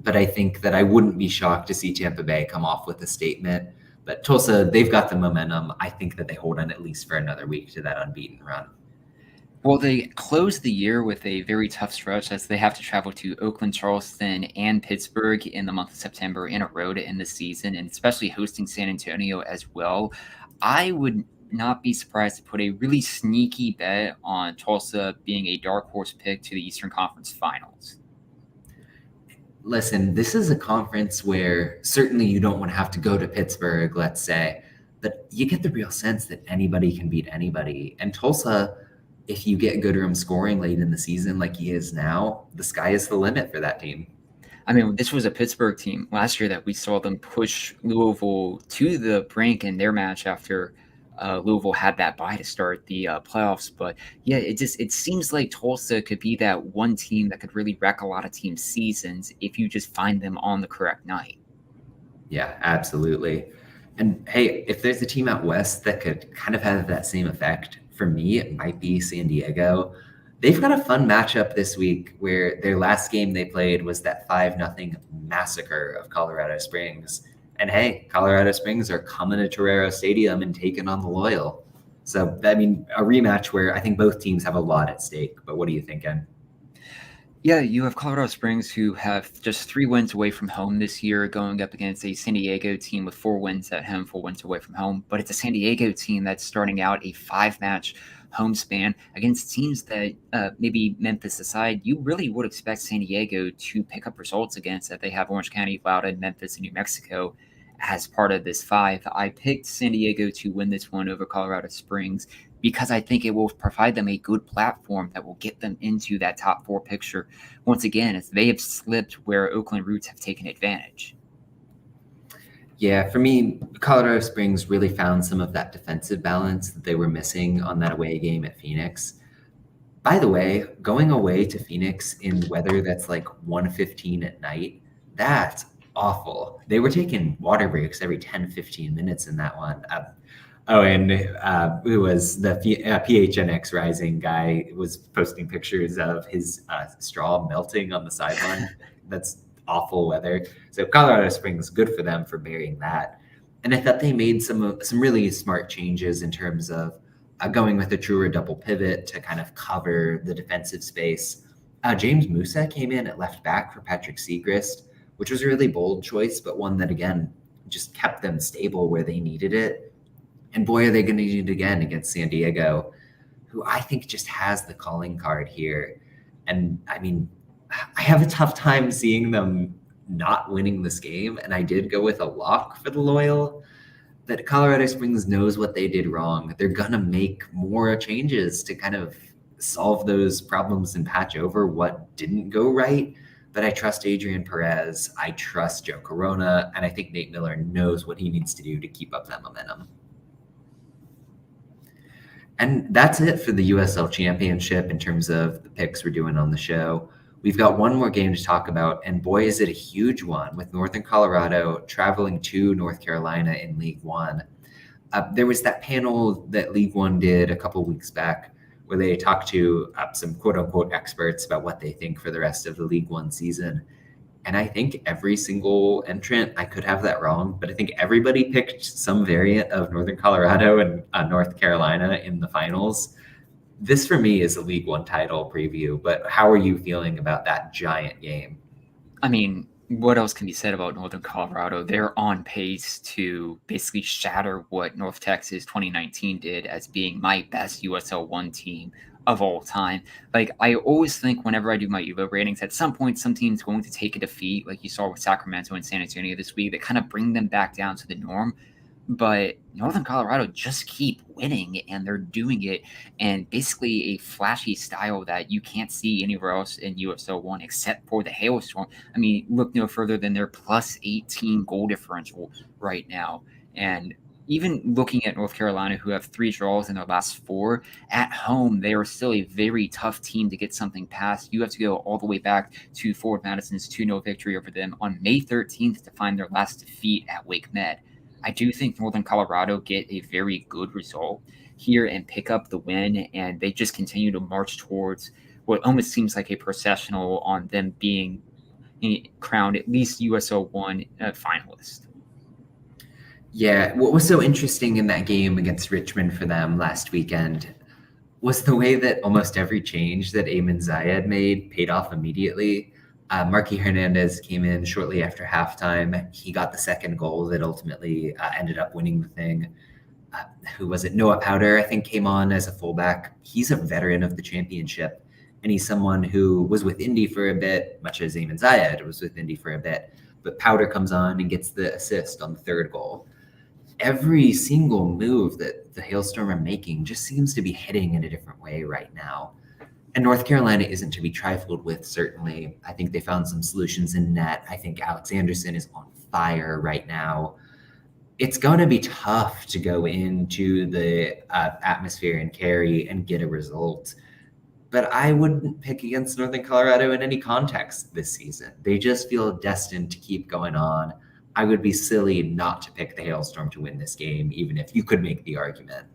but I think that I wouldn't be shocked to see Tampa Bay come off with a statement. But Tulsa, they've got the momentum. I think that they hold on at least for another week to that unbeaten run. Well, they close the year with a very tough stretch as they have to travel to Oakland, Charleston, and Pittsburgh in the month of September in a row to end the season, and especially hosting San Antonio as well. I would not be surprised to put a really sneaky bet on Tulsa being a dark horse pick to the Eastern Conference Finals. Listen, this is a conference where certainly you don't want to have to go to Pittsburgh, let's say, but you get the real sense that anybody can beat anybody. And Tulsa, if you get Goodrum scoring late in the season like he is now, the sky is the limit for that team. I mean, this was a Pittsburgh team last year that we saw them push Louisville to the brink in their match after Louisville had that bye to start the playoffs. But yeah, it seems like Tulsa could be that one team that could really wreck a lot of team seasons if you just find them on the correct night. Yeah, absolutely. And hey, if there's a team out west that could kind of have that same effect, for me, it might be San Diego. They've got a fun matchup this week where their last game they played was that 5-0 massacre of Colorado Springs. And hey, Colorado Springs are coming to Torero Stadium and taking on the Loyal. So, I mean, a rematch where I think both teams have a lot at stake. But what are you thinking? Yeah, you have Colorado Springs, who have just 3 wins away from home this year, going up against a San Diego team with 4 wins at home, 4 wins away from home. But it's a San Diego team that's starting out a 5-match home span against teams that, maybe Memphis aside, you really would expect San Diego to pick up results against, that they have Orange County, Loudoun, Memphis, and New Mexico as part of this 5. I picked San Diego to win this one over Colorado Springs because I think it will provide them a good platform that will get them into that top 4 picture once again, as they have slipped where Oakland Roots have taken advantage. Yeah, for me, Colorado Springs really found some of that defensive balance that they were missing on that away game at Phoenix. By the way, going away to Phoenix in weather that's like 1:15 at night, that's awful. They were taking water breaks every 10, 15 minutes in that one. And it was the PHNX Rising guy was posting pictures of his straw melting on the sideline. That's awful weather. So Colorado Springs, good for them for burying that. And I thought they made some really smart changes in terms of going with a truer double pivot to kind of cover the defensive space. James Musa came in at left back for Patrick Segrist, which was a really bold choice, but one that again just kept them stable where they needed it. And boy, are they going to need it again against San Diego, who I think just has the calling card here. And I mean, I have a tough time seeing them not winning this game. And I did go with a lock for the Loyal, that Colorado Springs knows what they did wrong. They're going to make more changes to kind of solve those problems and patch over what didn't go right. But I trust Adrian Perez. I trust Joe Corona. And I think Nate Miller knows what he needs to do to keep up that momentum. And that's it for the USL Championship in terms of the picks we're doing on the show. We've got one more game to talk about, and boy, is it a huge one with Northern Colorado traveling to North Carolina in League One. There was that panel that League One did a couple weeks back where they talked to some quote unquote experts about what they think for the rest of the League One season. And I think every single entrant, I could have that wrong, but I think everybody picked some variant of Northern Colorado and North Carolina in the finals. This for me is a League One title preview, but how are you feeling about that giant game? I mean, what else can be said about Northern Colorado? They're on pace to basically shatter what North Texas 2019 did as being my best USL 1 team of all time. Like, I always think whenever I do my EVO ratings, at some point, some team's going to take a defeat, like you saw with Sacramento and San Antonio this week, that kind of bring them back down to the norm. But Northern Colorado just keep winning, and they're doing it in basically a flashy style that you can't see anywhere else in USL 1 except for the Hailstorm. I mean, look no further than their plus 18 goal differential right now. And even looking at North Carolina, who have 3 draws in their last 4, at home, they are still a very tough team to get something past. You have to go all the way back to Forward Madison's 2-0 victory over them on May 13th to find their last defeat at Wake Med. I do think Northern Colorado get a very good result here and pick up the win, and they just continue to march towards what almost seems like a processional on them being crowned at least USL 1 finalist. Yeah, what was so interesting in that game against Richmond for them last weekend was the way that almost every change that Eamon Zayed made paid off immediately. Marky Hernandez came in shortly after halftime. He got the second goal that ultimately ended up winning the thing. Who was it? Noah Powder, I think, came on as a fullback. He's a veteran of the championship, and he's someone who was with Indy for a bit, much as Eamon Zayed was with Indy for a bit. But Powder comes on and gets the assist on the third goal. Every single move that the Hailstorm are making just seems to be hitting in a different way right now. And North Carolina isn't to be trifled with, certainly. I think they found some solutions in net. I think Alex Anderson is on fire right now. It's going to be tough to go into the atmosphere and Cary and get a result. But I wouldn't pick against Northern Colorado in any context this season. They just feel destined to keep going on. I would be silly not to pick the Hailstorm to win this game, even if you could make the argument.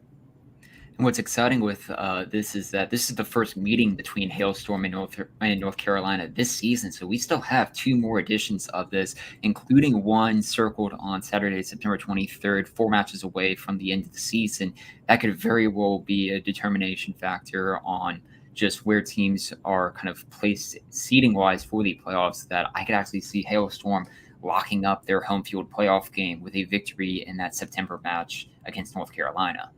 And what's exciting with this is that this is the first meeting between Hailstorm and North Carolina this season. So we still have 2 more editions of this, including one circled on Saturday, September 23rd, 4 matches away from the end of the season. That could very well be a determination factor on just where teams are kind of placed seeding wise for the playoffs, that I could actually see Hailstorm locking up their home field playoff game with a victory in that September match against North Carolina.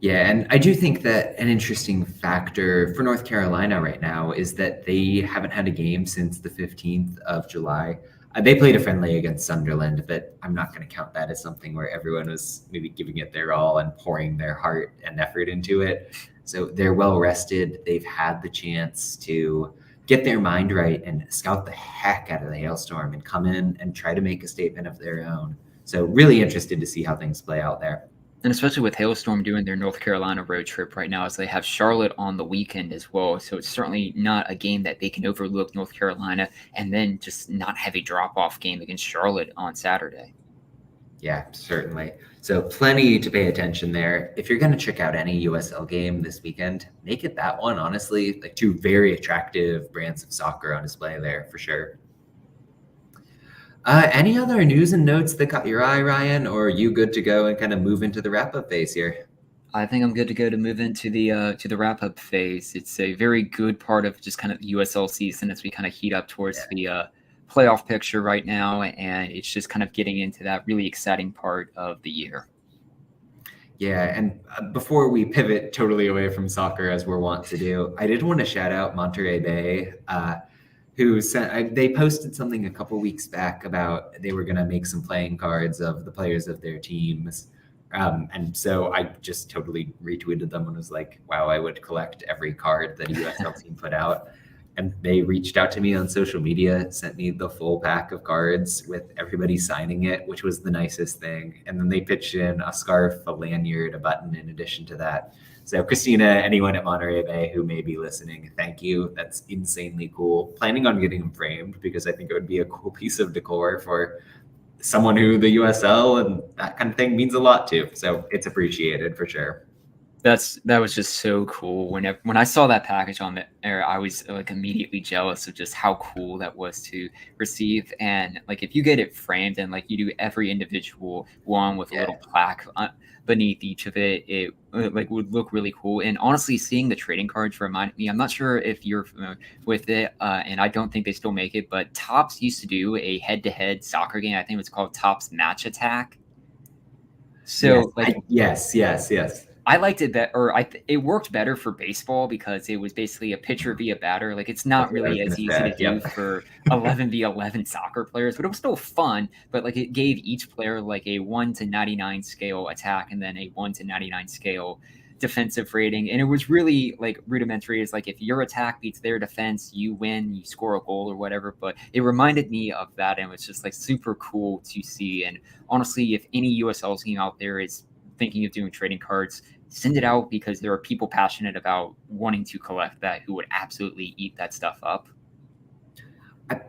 Yeah, and I do think that an interesting factor for North Carolina right now is that they haven't had a game since the 15th of July. They played a friendly against Sunderland, but I'm not going to count that as something where everyone was maybe giving it their all and pouring their heart and effort into it. So they're well rested. They've had the chance to get their mind right and scout the heck out of the Hailstorm and come in and try to make a statement of their own. So really interested to see how things play out there. And especially with Hailstorm doing their North Carolina road trip right now, as they have Charlotte on the weekend as well. So it's certainly not a game that they can overlook North Carolina and then just not have a drop-off game against Charlotte on Saturday. Yeah, certainly. So plenty to pay attention there. If you're going to check out any USL game this weekend, make it that one, honestly. Like two very attractive brands of soccer on display there for sure. Any other news and notes that caught your eye, Ryan, or are you good to go and kind of move into the wrap-up phase here? I think I'm good to go to move into the wrap-up phase. It's a very good part of just kind of USL season as we kind of heat up towards the playoff picture right now, and it's just kind of getting into that really exciting part of the year. Yeah, and before we pivot totally away from soccer as we're wont to do, I did want to shout out Monterey Bay, who sent, they posted something a couple weeks back about they were going to make some playing cards of the players of their teams. And so I just totally retweeted them and was like, wow, I would collect every card that a USL team put out. And they reached out to me on social media, sent me the full pack of cards with everybody signing it, which was the nicest thing. And then they pitched in a scarf, a lanyard, a button in addition to that. So Christina, anyone at Monterey Bay who may be listening, thank you. That's insanely cool. Planning on getting them framed because I think it would be a cool piece of decor for someone who the USL and that kind of thing means a lot to. So it's appreciated for sure. That was just so cool. When I saw that package on the air, I was like immediately jealous of just how cool that was to receive. And like if you get it framed and like you do every individual one with a little plaque beneath each of it, it like would look really cool. And honestly, seeing the trading cards reminded me. I'm not sure if you're familiar with it, and I don't think they still make it, but Topps used to do a head-to-head soccer game. I think it was called Topps Match Attack. So yes, yes. I liked it better, or it worked better for baseball because it was basically a pitcher via batter. Like it's not really as easy to do for 11v11 soccer players, but it was still fun. But like it gave each player like a 1-99 scale attack and then a 1-99 scale defensive rating, and it was really like rudimentary. It's like if your attack beats their defense, you win, you score a goal or whatever. But it reminded me of that, and it was just like super cool to see. And honestly, if any USL team out there is thinking of doing trading cards, send it out because there are people passionate about wanting to collect that who would absolutely eat that stuff up.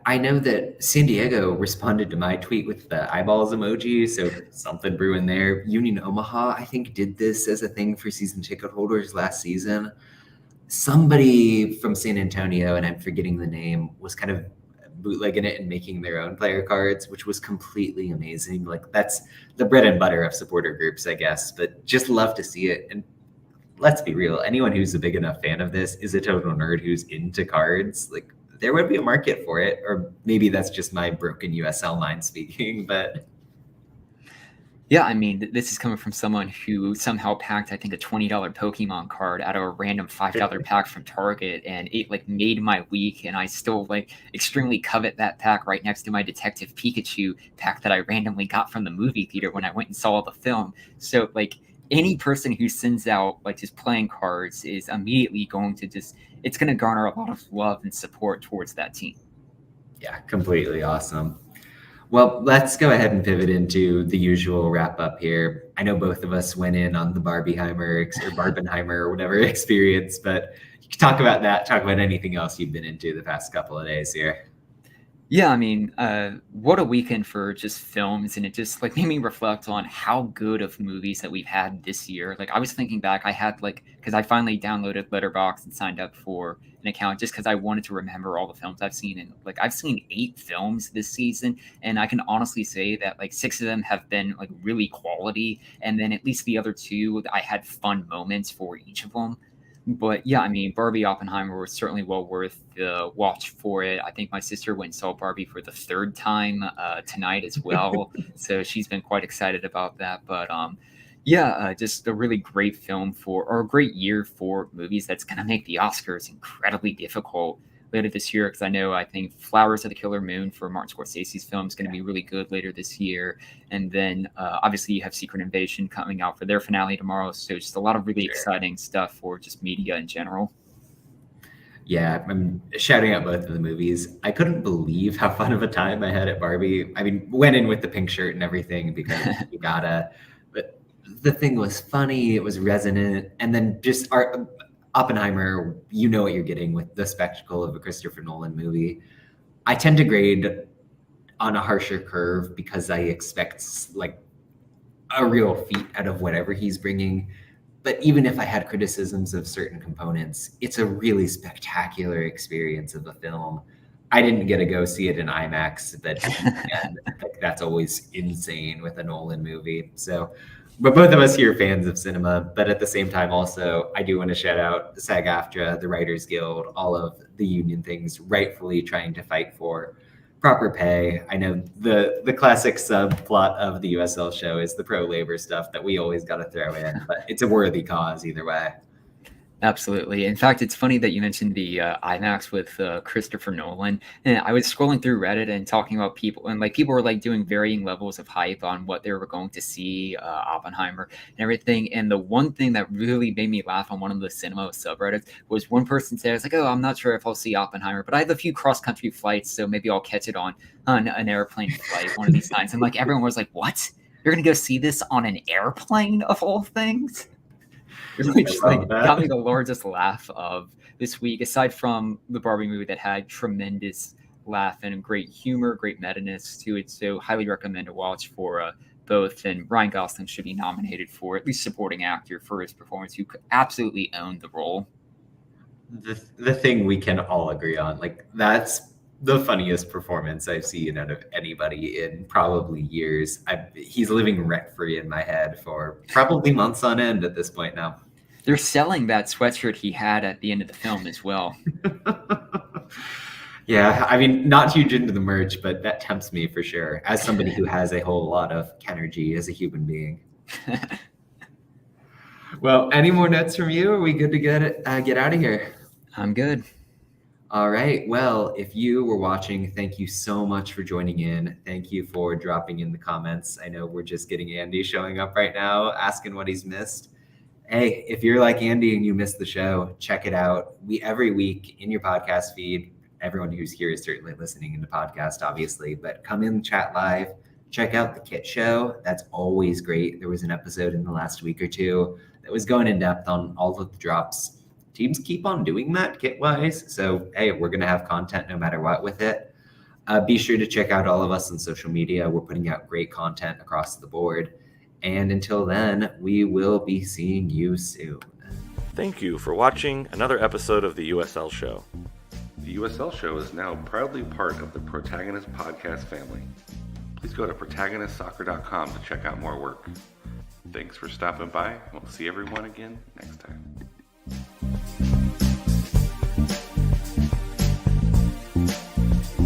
I know that San Diego responded to my tweet with the eyeballs emoji, so something brewing there. Union Omaha, I think, did this as a thing for season ticket holders last season. Somebody from San Antonio, and I'm forgetting the name, was kind of bootlegging it and making their own player cards, which was completely amazing. Like that's the bread and butter of supporter groups, I guess, but just love to see it. And let's be real, anyone who's a big enough fan of this is a total nerd who's into cards. Like there would be a market for it, or maybe that's just my broken USL mind speaking, but yeah, I mean, this is coming from someone who somehow packed, I think, a $20 Pokemon card out of a random $5 pack from Target, and it like made my week. And I still like extremely covet that pack right next to my Detective Pikachu pack that I randomly got from the movie theater when I went and saw the film. So like any person who sends out like just playing cards is immediately going to it's going to garner a lot of love and support towards that team. Yeah, completely awesome. Well, let's go ahead and pivot into the usual wrap up here. I know both of us went in on the Barbenheimer or whatever experience, but you can talk about that, talk about anything else you've been into the past couple of days here. Yeah, I mean, what a weekend for just films, and it just like made me reflect on how good of movies that we've had this year. Like I was thinking back, I had like because I finally downloaded Letterboxd and signed up for an account just because I wanted to remember all the films I've seen, and like I've seen 8 films this season, and I can honestly say that like 6 of them have been like really quality, and then at least the other 2 I had fun moments for each of them. But yeah, I mean, Barbie Oppenheimer was certainly well worth the watch for it. I think my sister went and saw Barbie for the third time tonight as well, so she's been quite excited about that. But yeah, just a really great film or a great year for movies that's going to make the Oscars incredibly difficult later this year. Because I think Flowers of the Killer Moon for Martin Scorsese's film is going to be really good later this year. And then obviously you have Secret Invasion coming out for their finale tomorrow. So just a lot of really exciting stuff for just media in general. Yeah, I'm shouting out both of the movies. I couldn't believe how fun of a time I had at Barbie. I mean, went in with the pink shirt and everything because you gotta. But the thing was funny. It was resonant, and then just Oppenheimer. You know what you're getting with the spectacle of a Christopher Nolan movie. I tend to grade on a harsher curve because I expect like a real feat out of whatever he's bringing. But even if I had criticisms of certain components, it's a really spectacular experience of a film. I didn't get to go see it in IMAX, but again, like, that's always insane with a Nolan movie. So, but both of us here are fans of cinema, but at the same time, also, I do want to shout out the SAG-AFTRA, the Writers Guild, all of the union things rightfully trying to fight for proper pay. I know the classic subplot of the USL show is the pro labor stuff that we always got to throw in, but it's a worthy cause either way. Absolutely. In fact, it's funny that you mentioned the IMAX with Christopher Nolan. And I was scrolling through Reddit and talking about people, and like people were like doing varying levels of hype on what they were going to see, Oppenheimer and everything. And the one thing that really made me laugh on one of the cinema subreddits was one person said, "It's like, oh, I'm not sure if I'll see Oppenheimer, but I have a few cross country flights, so maybe I'll catch it on an airplane flight one of these times." And like everyone was like, "What? You're gonna go see this on an airplane of all things?" Which like got me the largest laugh of this week, aside from the Barbie movie that had tremendous laugh and great humor, great meta-ness to it. So highly recommend a watch for both. And Ryan Gosling should be nominated for at least supporting actor for his performance, who absolutely owned the role. The thing we can all agree on, like that's the funniest performance I've seen out of anybody in probably years. He's living rent-free in my head for probably months on end at this point now. They're selling that sweatshirt he had at the end of the film as well. Yeah, I mean, not huge into the merch, but that tempts me for sure, as somebody who has a whole lot of energy as a human being. Well, any more notes from you? Are we good to get out of here? I'm good. All right. Well, if you were watching, thank you so much for joining in. Thank you for dropping in the comments. I know we're just getting Andy showing up right now, asking what he's missed. Hey, if you're like Andy and you missed the show, check it out. Every week in your podcast feed, everyone who's here is certainly listening in the podcast, obviously, but come in, chat live, check out the Kit Show. That's always great. There was an episode in the last week or two that was going in depth on all of the drops. Teams keep on doing that kit-wise. So, hey, we're going to have content no matter what with it. Be sure to check out all of us on social media. We're putting out great content across the board. And until then, we will be seeing you soon. Thank you for watching another episode of the USL Show. The USL Show is now proudly part of the Protagonist podcast family. Please go to protagonistsoccer.com to check out more work. Thanks for stopping by. We'll see everyone again next time.